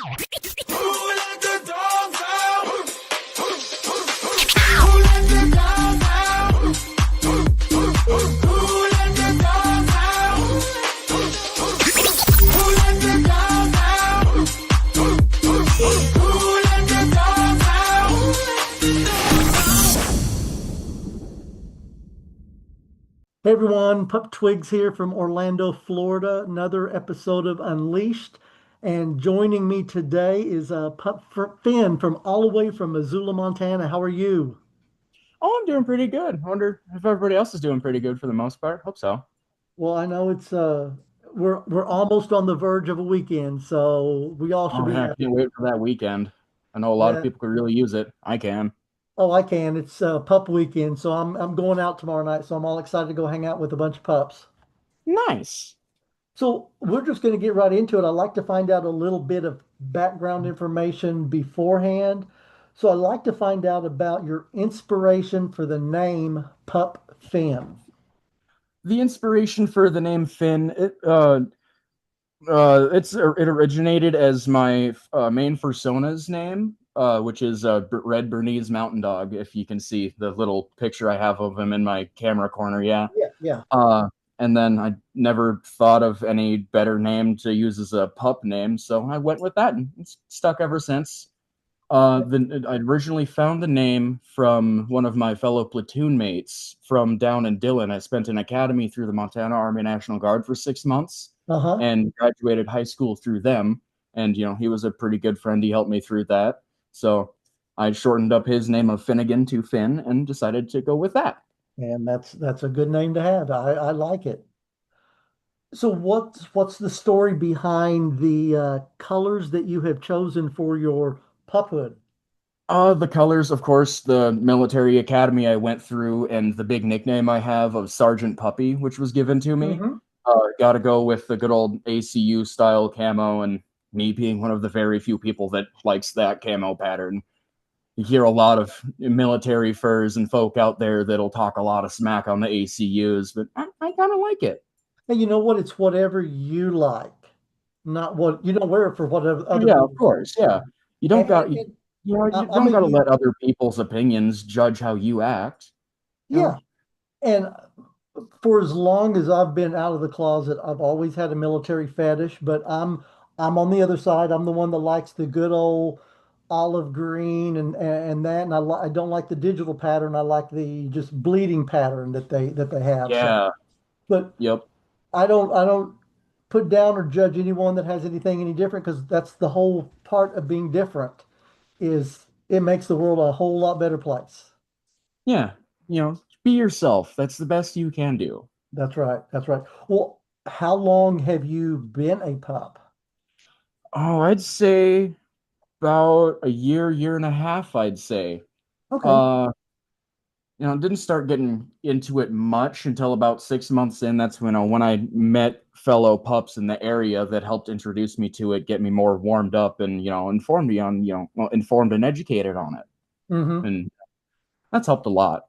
let the dogs out? Who let the dogs out? Who let the dogs out? Who let the dogs out? Who let the dogs out? Hey everyone, Pup Twigs here from Orlando, Florida. Another episode of Unleashed. And joining me today is Finn from all the way from Missoula, Montana. How are you? Oh, I'm doing pretty good. I wonder if everybody else is doing pretty good for the most part. Hope so. Well, I know we're almost on the verge of a weekend, so we all should Oh be yeah, I happy. can't wait for that weekend. I know a lot of Yeah. people could really use it. I can. Oh, I can. It's pup weekend, so I'm going out tomorrow night, so I'm all excited to go hang out with a bunch of pups. Nice. So we're just going to get right into it. I'd like to find out a little bit of background information beforehand. So I'd like to find out about your inspiration for the name Pup Finn. The inspiration for the name Finn, it originated as my main persona's name, which is Red Bernese Mountain Dog. If you can see the little picture I have of him in my camera corner, yeah. Yeah, yeah. Uh, and then I never thought of any better name to use as a pup name, so I went with that, and it's stuck ever since. I originally found the name from one of my fellow platoon mates from down in Dillon. I spent an academy through the Montana Army National Guard for 6 months Uh-huh. and graduated high school through them. And, he was a pretty good friend. He helped me through that. So I shortened up his name of Finnegan to Finn and decided to go with that. And that's a good name to have. I like it. So what's the story behind the colors that you have chosen for your puphood? The colors, of course, the military academy I went through, and the big nickname I have of Sergeant Puppy, which was given to me. Hmm. Got to go with the good old ACU style camo, and me being one of the very few people that likes that camo pattern. You hear a lot of military furs and folk out there that'll talk a lot of smack on the ACUs, but I kind of like it. And you know what? It's whatever you like, not what you don't wear it for whatever Oh, other yeah, of people like. course, yeah. You don't got you, And you I'm don't a got to you let other people's opinions judge how you act. You know, yeah. And for as long as I've been out of the closet, I've always had a military fetish, but I'm on the other side. I'm the one that likes the good old olive green and that, and I don't like the digital pattern. I like the just bleeding pattern that they have. So, yeah, but yep. I don't put down or judge anyone that has anything any different because that's the whole part of being different is it makes the world a whole lot better place. Yeah, be yourself. That's the best you can do. That's right. That's right. Well, how long have you been a pup? Oh, I'd say about a year and a half, I'd say. Okay. Uh, didn't start getting into it much until about 6 months in. That's when I met fellow pups in the area that helped introduce me to it, get me more warmed up, and informed me on informed and educated on it, Hmm. and that's helped a lot.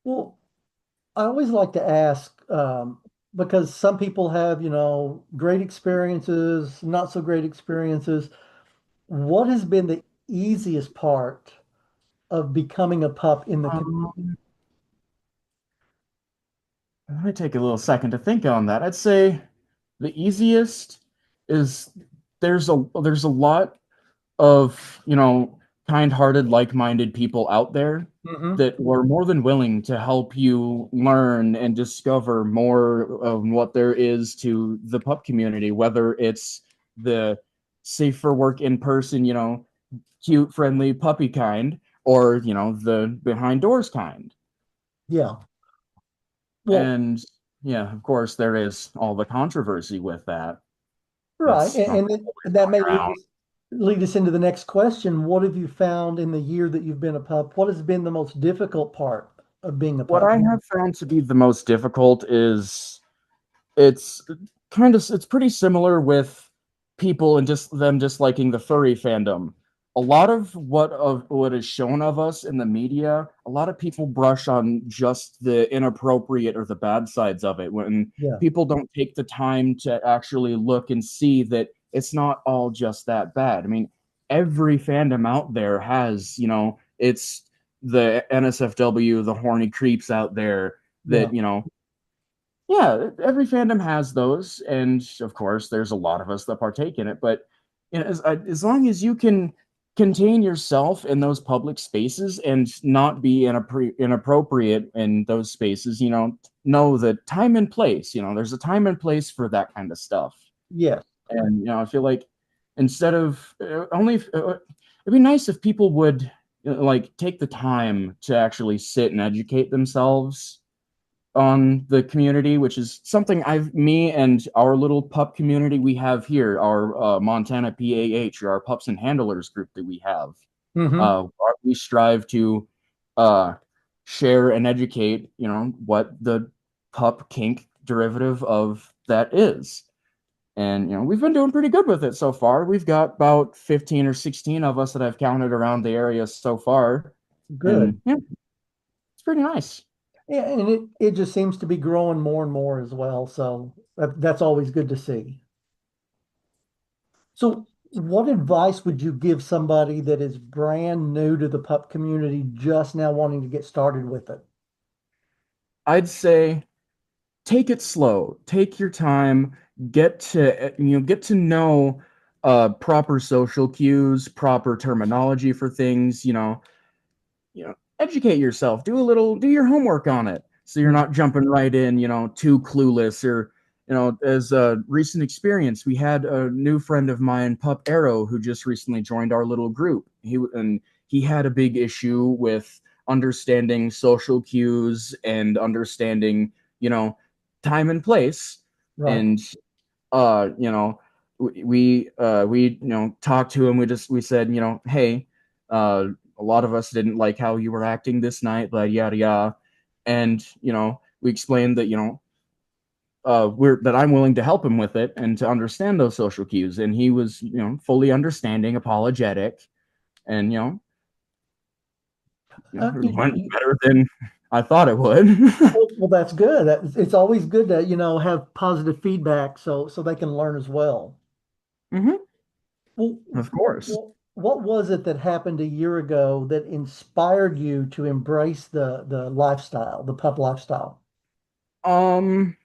Well, I always like to ask because some people have, great experiences, not so great experiences. What has been the easiest part of becoming a pup in the community? Um, Let me take a little second to think on that. I'd say the easiest is there's a lot of kind-hearted, like-minded people out there Hmm. that were more than willing to help you learn and discover more of what there is to the pup community, whether it's the safe for work in person, cute, friendly puppy kind, or the behind doors kind. Yeah. Well, And yeah, of course, there is all the controversy with that. right. That's And that going may around. lead us into the next question. What have you found in the year that you've been a pup? What has been the most difficult part of being a What pup? I have found to be the most difficult is it's it's pretty similar with people and just them disliking the furry fandom. A lot of what is shown of us in the media, a lot of people brush on just the inappropriate or the bad sides of it when Yeah. people don't take the time to actually look and see that it's not all just that bad. I mean, every fandom out there has, it's the NSFW, the horny creeps out there Yeah. that, yeah, every fandom has those, and of course, there's a lot of us that partake in it. But as long as you can contain yourself in those public spaces and not be inappropriate in those spaces, know the time and place. There's a time and place for that kind of stuff. Yes. And I feel like instead of it'd be nice if people would like take the time to actually sit and educate themselves on the community, which is something me and our little pup community we have here, our Montana PAH, or our pups and handlers group that we have. Mm-hmm. Uh, we strive to uh, share and educate, what the pup kink derivative of that is. And we've been doing pretty good with it so far. We've got about 15 or 16 of us that I've counted around the area so far, Good. and yeah, it's pretty nice. Yeah, and it just seems to be growing more and more as well. So that's always good to see. So, what advice would you give somebody that is brand new to the pup community, just now wanting to get started with it? I'd say take it slow, take your time, get to know proper social cues, proper terminology for things, educate yourself, do your homework on it, so you're Mm. not jumping right in, too clueless. Or as a recent experience, we had a new friend of mine, Pup Arrow, who just recently joined our little group. He had a big issue with understanding social cues and understanding, you know time and place. Right. And uh you know we talked to him. We said, hey, a lot of us didn't like how you were acting this night, but yada yada. And we explained that, we're that I'm willing to help him with it and to understand those social cues. And he was, fully understanding, apologetic. And it went better than I thought it would. Well, that's good. It's always good to, have positive feedback so they can learn as well. Hmm. Well, Of course. what was it that happened a year ago that inspired you to embrace the lifestyle, the pup lifestyle? um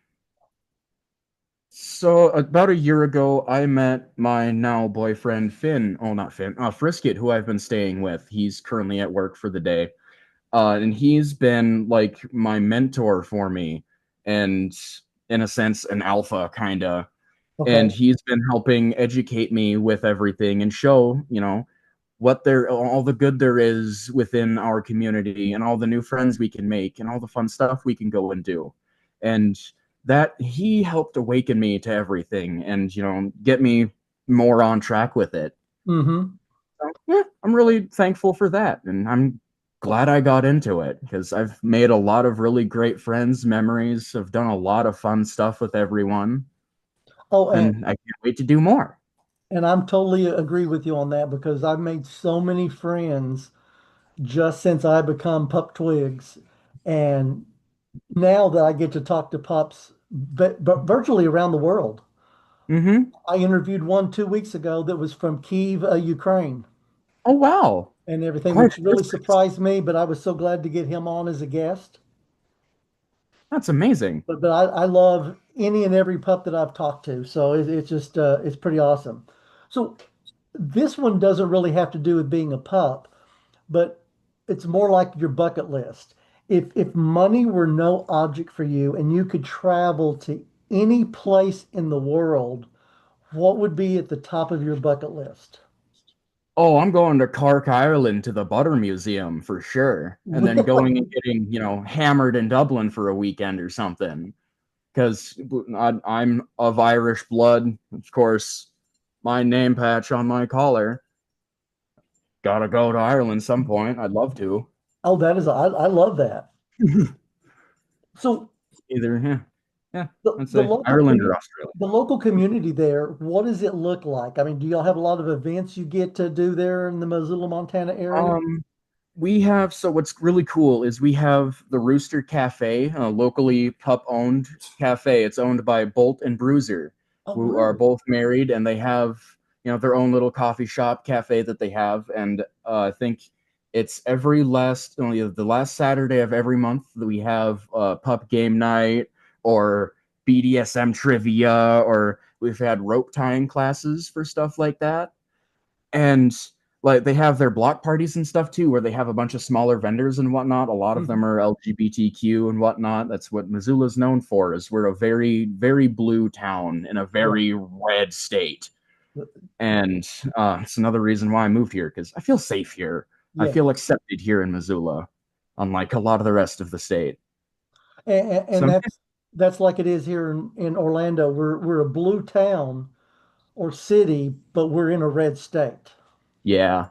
So about a year ago, I met my now boyfriend Finn. Oh, not Finn. Frisket, who I've been staying with. He's currently at work for the day, and he's been like my mentor for me, and in a sense, an alpha kinda. And Okay. he's been helping educate me with everything and show, all the good there is within our community, and all the new friends we can make, and all the fun stuff we can go and do. And that he helped awaken me to everything, and get me more on track with it. Mm-hmm. So, yeah, I'm really thankful for that, and I'm glad I got into it because I've made a lot of really great friends, memories. I've done a lot of fun stuff with everyone, Oh, and I can't wait to do more. and I'm totally agree with you on that because I've made so many friends just since I become Pup Twigs. And now that I get to talk to pups, but virtually around the world. Mm-hmm. I interviewed one 2 weeks ago that was from Kiev, Ukraine, Oh, wow. and everything, Quite which a really distance. surprised me, but I was so glad to get him on as a guest. That's amazing. But I love any and every pup that I've talked to. So it's just it's pretty awesome. So this one doesn't really have to do with being a pup, but it's more like your bucket list. If money were no object for you and you could travel to any place in the world, what would be at the top of your bucket list? Oh, I'm going to Cork, Ireland to the Butter Museum for sure. And then going and Really? getting, hammered in Dublin for a weekend or something. Because I'm of Irish blood. Of course, my name patch on my collar. Gotta go to Ireland some point. I'd love to. Oh, I love that. So Either, yeah. Yeah, the I'd the say local Ireland or commu Australia. the local community there, what does it look like? I mean, do y'all have a lot of events you get to do there in the Missoula, Montana area? Um, we have so what's really cool is we have the Rooster Cafe, a locally pup owned cafe. It's owned by Bolt and Bruiser. Oh, who are really? both married, and they have their own little coffee shop cafe that they have, and I think it's every last only the last Saturday of every month that we have pup game night or BDSM trivia, or we've had rope tying classes for stuff like that. And like they have their block parties and stuff too, where they have a bunch of smaller vendors and whatnot. A lot of them Mhm. are LGBTQ and whatnot. That's what Missoula's known for. Is we're a very, very blue town in a Yeah. very red state, and it's another reason why I moved here because I feel safe here. I Yeah. feel accepted here in Missoula, unlike a lot of the rest of the state. And So that's like it is here in Orlando. We're a blue town or city, but we're in a red state. yeah,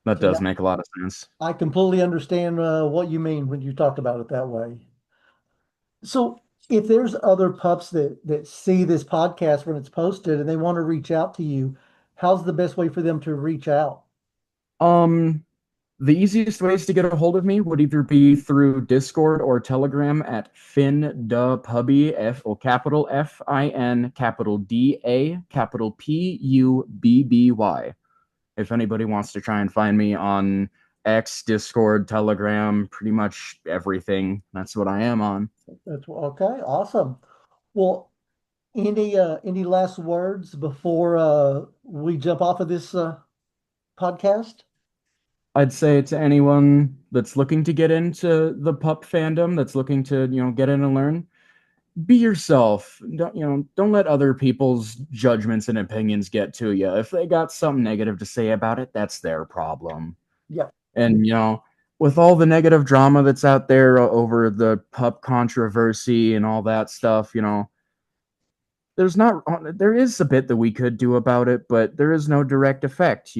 that So yeah, does make a lot of sense. I completely understand what you mean when you talk about it that way. So if there's other pups that see this podcast when it's posted and they want to reach out to you, how's the best way for them to reach out? Um, The easiest ways to get a hold of me would either be through Discord or Telegram at FinDaPubby, capital FIN, capital DA, capital PUBBY. If anybody wants to try and find me on X, Discord, Telegram, pretty much everything, that's what I am on. That's okay, awesome. Well, any last words before we jump off of this podcast? I'd say to anyone that's looking to get into the pup fandom, that's looking to, get in and learn, be yourself. Don't let other people's judgments and opinions get to you. If they got something negative to say about it, that's their problem. Yeah, And with all the negative drama that's out there over the pup controversy and all that stuff, there is a bit that we could do about it, but there is no direct effect.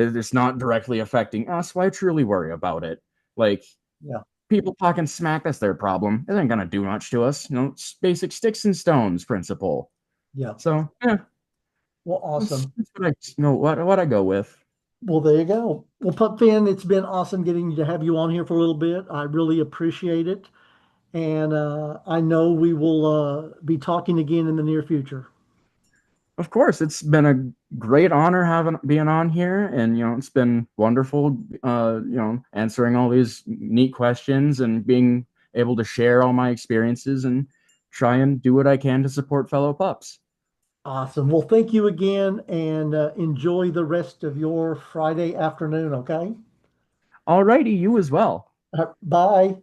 It's not directly affecting us. Why truly worry about it? Like, yeah, people talking smack, that's their problem. It ain't gonna do much to us. It's basic sticks and stones principle. yeah. So yeah, Well, awesome. that's what I go with. Well, there you go. Well, Pup Fan, it's been awesome getting to have you on here for a little bit. I really appreciate it. And I know we will be talking again in the near future. Of course, it's been a great honor having being on here, and it's been wonderful. Answering all these neat questions and being able to share all my experiences and try and do what I can to support fellow pups. Awesome. Well, thank you again and enjoy the rest of your Friday afternoon, okay? Alrighty, you as well. Bye.